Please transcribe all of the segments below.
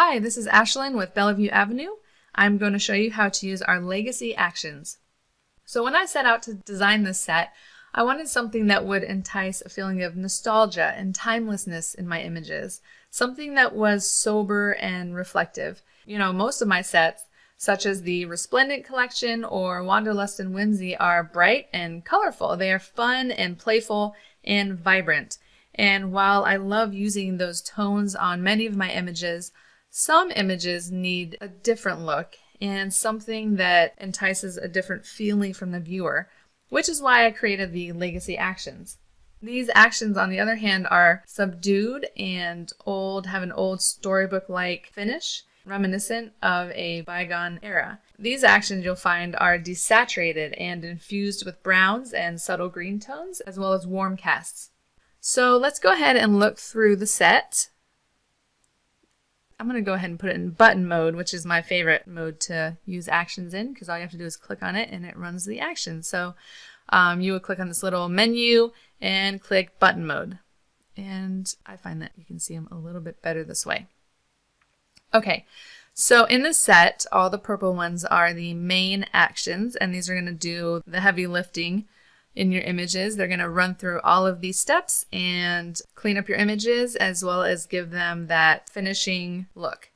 Hi, this is Ashlyn with Bellevue Avenue. I'm going to show you how to use our legacy actions. So when I set out to design this set, I wanted something that would entice a feeling of nostalgia and timelessness in my images, something that was sober and reflective. You know, most of my sets, such as the Resplendent collection or Wanderlust and Whimsy, are bright and colorful. They are fun and playful and vibrant. And while I love using those tones on many of my images, some images need a different look and something that entices a different feeling from the viewer, which is why I created the legacy actions. These actions, on the other hand, are subdued and have an old storybook-like finish, reminiscent of a bygone era. These actions you'll find are desaturated and infused with browns and subtle green tones, as well as warm casts. So let's go ahead and look through the set. I'm going to go ahead and put it in button mode, which is my favorite mode to use actions in, because all you have to do is click on it and it runs the action. So you would click on this little menu and click button mode. And I find that you can see them a little bit better this way. Okay, so in the set, all the purple ones are the main actions, and these are going to do the heavy lifting in your images. They're going to run through all of these steps and clean up your images, as well as give them that finishing look.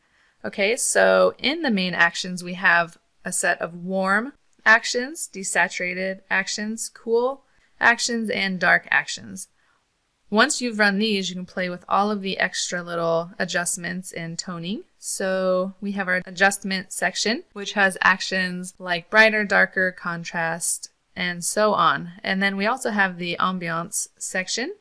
Okay, so in the main actions, we have a set of warm actions, desaturated actions, cool actions, and dark actions. Once you've run these, you can play with all of the extra little adjustments and toning. So we have our adjustment section, which has actions like brighter, darker, contrast, and so on. And then we also have the ambience section.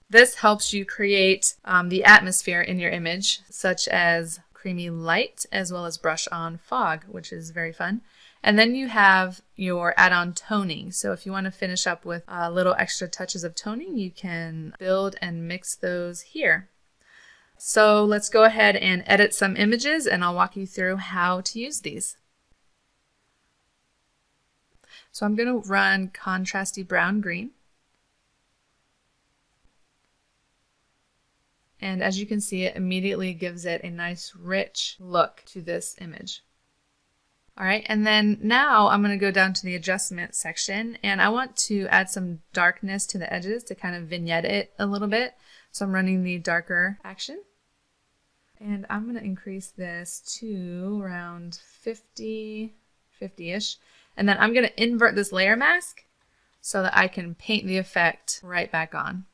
This helps you create the atmosphere in your image, such as creamy light, as well as brush on fog, which is very fun. And then you have your add-on toning. So if you want to finish up with little extra touches of toning, you can build and mix those here. So let's go ahead and edit some images, and I'll walk you through how to use these. So I'm going to run contrasty brown-green. And as you can see, it immediately gives it a nice rich look to this image. All right, and then now I'm going to go down to the adjustment section, and I want to add some darkness to the edges to kind of vignette it a little bit. So I'm running the darker action. And I'm going to increase this to around 50-ish. And then I'm going to invert this layer mask so that I can paint the effect right back on.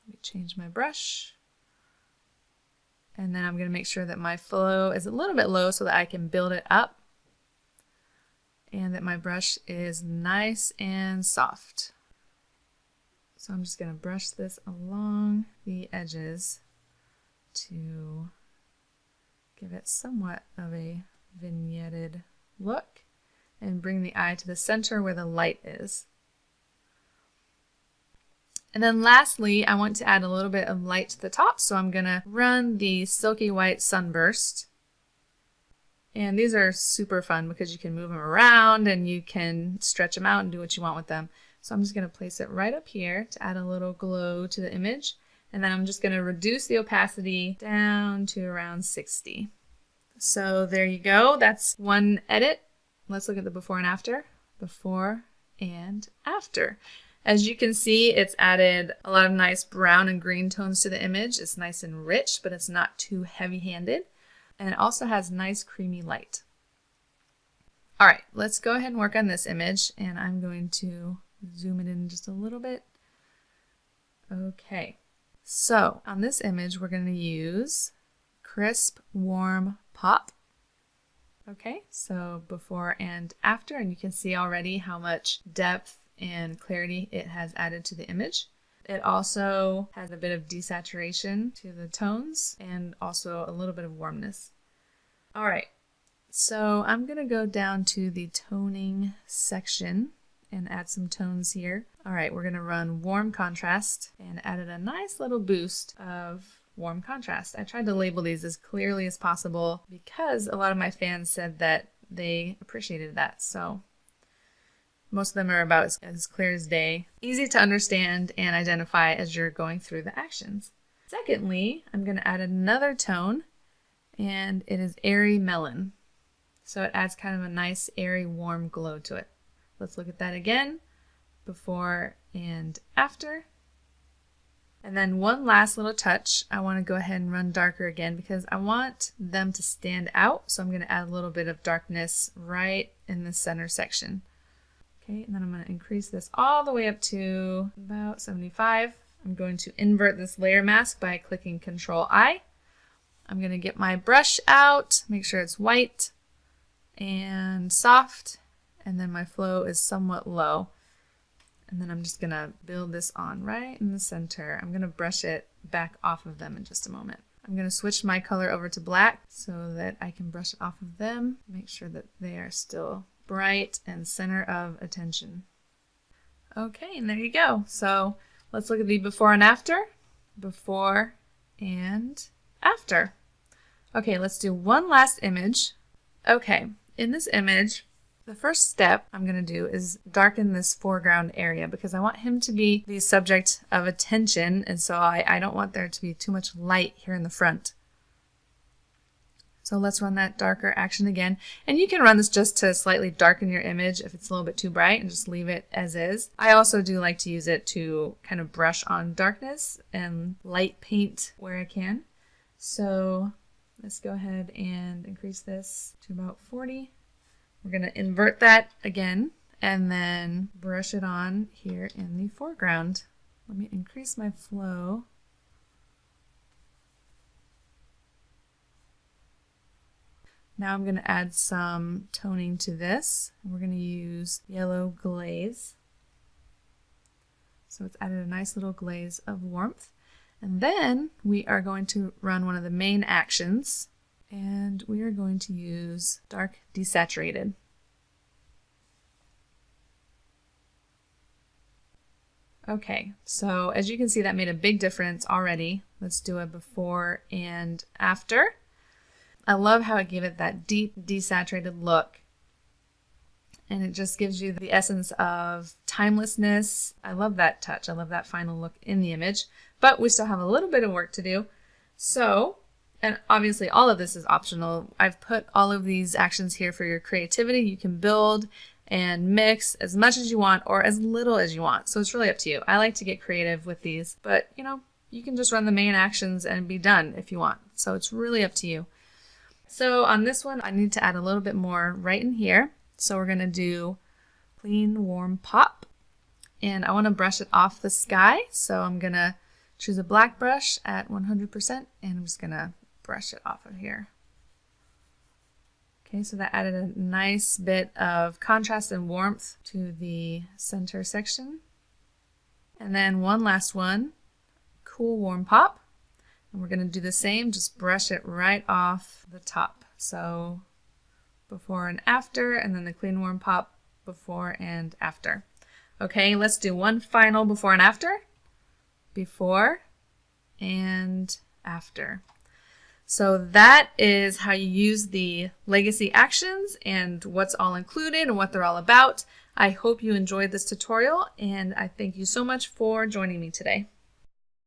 Let me change my brush. And then I'm going to make sure that my flow is a little bit low so that I can build it up. And that my brush is nice and soft. So I'm just going to brush this along the edges to give it somewhat of a vignetted look. And bring the eye to the center where the light is. And then lastly, I want to add a little bit of light to the top, so I'm going to run the Silky White Sunburst. And these are super fun because you can move them around and you can stretch them out and do what you want with them. So I'm just going to place it right up here to add a little glow to the image. And then I'm just going to reduce the opacity down to around 60. So there you go. That's one edit. Let's look at the before and after. Before and after. As you can see, it's added a lot of nice brown and green tones to the image. It's nice and rich, but it's not too heavy-handed. And it also has nice creamy light. All right, let's go ahead and work on this image. And I'm going to zoom it in just a little bit. Okay, so on this image, we're going to use Crisp Warm Pop. Okay, so before and after, and you can see already how much depth and clarity it has added to the image. It also has a bit of desaturation to the tones and also a little bit of warmness. All right, so I'm going to go down to the toning section and add some tones here. All right, we're going to run warm contrast and added a nice little boost of warm contrast. I tried to label these as clearly as possible because a lot of my fans said that they appreciated that. So most of them are about as clear as day, easy to understand and identify as you're going through the actions. Secondly, I'm going to add another tone and it is Airy Melon. So it adds kind of a nice, airy, warm glow to it. Let's look at that again, before and after. And then one last little touch, I want to go ahead and run darker again because I want them to stand out. So I'm going to add a little bit of darkness right in the center section. Okay, and then I'm going to increase this all the way up to about 75. I'm going to invert this layer mask by clicking Control I. I'm going to get my brush out, make sure it's white and soft, and then my flow is somewhat low. And then I'm just going to build this on right in the center. I'm going to brush it back off of them in just a moment. I'm going to switch my color over to black so that I can brush it off of them. Make sure that they are still bright and center of attention. Okay, and there you go. So let's look at the before and after. Before and after. Okay, let's do one last image. Okay, in this image, the first step I'm going to do is darken this foreground area because I want him to be the subject of attention, and so I don't want there to be too much light here in the front. So let's run that darker action again. And you can run this just to slightly darken your image if it's a little bit too bright and just leave it as is. I also do like to use it to kind of brush on darkness and light paint where I can. So let's go ahead and increase this to about 40. We're going to invert that again and then brush it on here in the foreground. Let me increase my flow. Now I'm going to add some toning to this. We're going to use yellow glaze. So it's added a nice little glaze of warmth. And then we are going to run one of the main actions, and we are going to use dark desaturated. Okay, so as you can see, that made a big difference already. Let's do a before and after. I love how it gave it that deep desaturated look, and it just gives you the essence of timelessness. I love that touch. I love that final look in the image, but we still have a little bit of work to do. So, and obviously all of this is optional. I've put all of these actions here for your creativity. You can build and mix as much as you want or as little as you want. So it's really up to you. I like to get creative with these, but you can just run the main actions and be done if you want. So it's really up to you. So on this one, I need to add a little bit more right in here. So we're going to do clean, warm pop. And I want to brush it off the sky. So I'm going to choose a black brush at 100%, and I'm just going to brush it off of here. Okay, so that added a nice bit of contrast and warmth to the center section. And then one last one, cool, warm pop. And we're going to do the same, just brush it right off the top. So before and after, and then the clean, warm pop before and after. Okay, let's do one final before and after. Before and after. So that is how you use the legacy actions and what's all included and what they're all about. I hope you enjoyed this tutorial, and I thank you so much for joining me today.